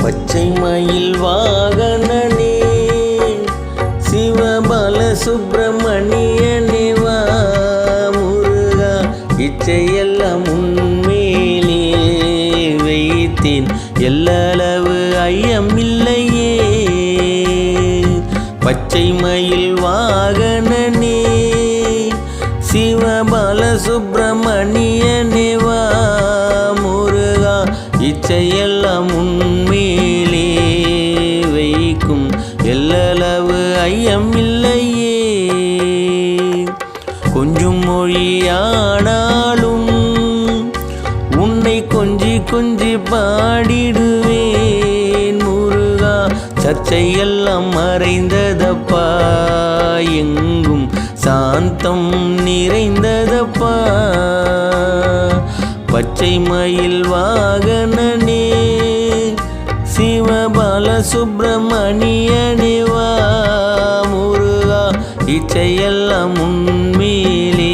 பச்சை மயில் வாகனனே சிவபால சுப்பிரமணியனே வா முருகா, இச்சையெல்லாம் உன்மேலே வைத்தேன், எல்லளவு ஐயமில்லையே. பச்சை மயில் வாகனனே சிவபால சுப்பிரமணியனே வா முருகா, இச்சையெல்லாம் உன்மேலே வைக்கும், எல்லளவு ஐயமில்லையே. கொஞ்சம் மொழியானாலும் உன்னை கொஞ்சி கொஞ்சி பாடிடுவேன் முருகா, சர்ச்சையெல்லாம் மறைந்ததப்பா, எங்கும் சாந்தம் நிறைந்ததப்பா. பச்சை மயில் வாகனனே சிவபால சுப்பிரமணியனே வா முருகா, இச்சையெல்லாம் உன்மேலே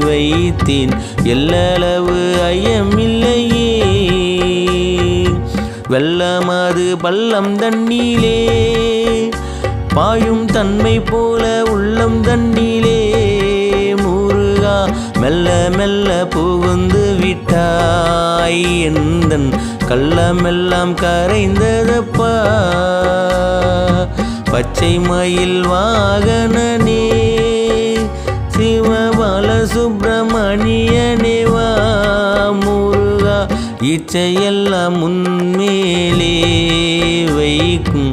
வைத்தேன், எல்லளவு ஐயமில்லையே. வெள்ளமாது பள்ளம் தண்ணீலே பாயும் தன்மை போல உள்ளம் தண்ணீலே முருகா, மெல்ல மெல்ல புகுந்து விட்டாய், எந்தன் கள்ளமெல்லாம் கரைந்ததப்பா. பச்சை மயில் வாகனனே சிவபால சுப்பிரமணியனே வா முருகா, இச்சையெல்லாம் உன்மேலே வைக்கும்,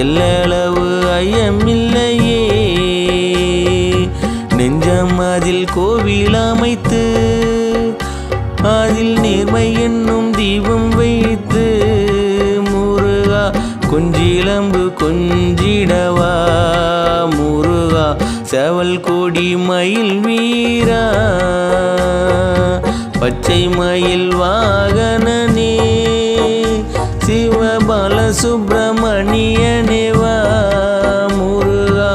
எல்லளவு ஐயமில்லையே. நெஞ்சம் அதில் கோவில் அமைத்து அதில் நேர்மை என்னும் தீபம் வைத்து முருகா, கொஞ்சிலம்பு கொஞ்சிடவா முருகா, செவல் கொடி மயில் வீரா. பச்சை மயில் வாகனனே சிவபால சுப்பிரமணியனே வா முருகா,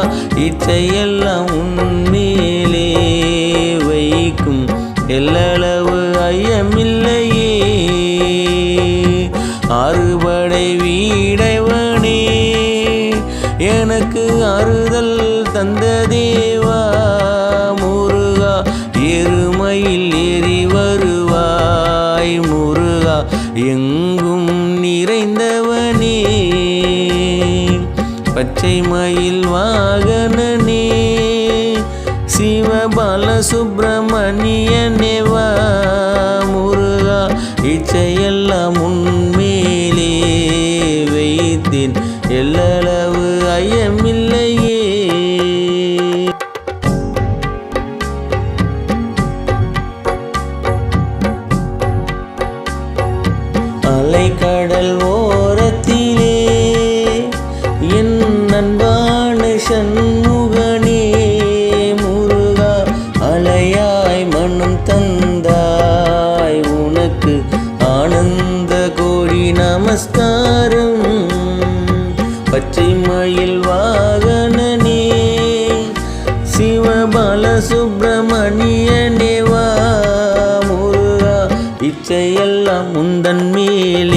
இச்சையெல்லாம் உன்மேலே வைக்கும், எல்லளவு ஐயமில்லையே. ஆறுபடை வீடைவனே எனக்கு ஆறுதல் தந்த தேவா முருகா, எருமையில் ஏறி வருவாய் முருகா, எங்கும் நிறைந்தவனே. பச்சை மயில் வாகனனே சிவபால சுப்பிரமணியனே வா முருகா, இச்சையெல்லாம் உன்மேலே வைத்தேன், எல்லளவு ஐயமில்லையே. அலைக்கடல் ஓரத்திலே என் அன்பான சண்முகனே முருகா, அலையாய் மனம் தந்தாய், உனக்கு ஆனந்த கோடி நமஸ்காரம். பச்சை மயில் வாகனனே சிவபால சுப்பிரமணியனே வா முருகா, இச்சையெல்லாம் உந்தன் மேலே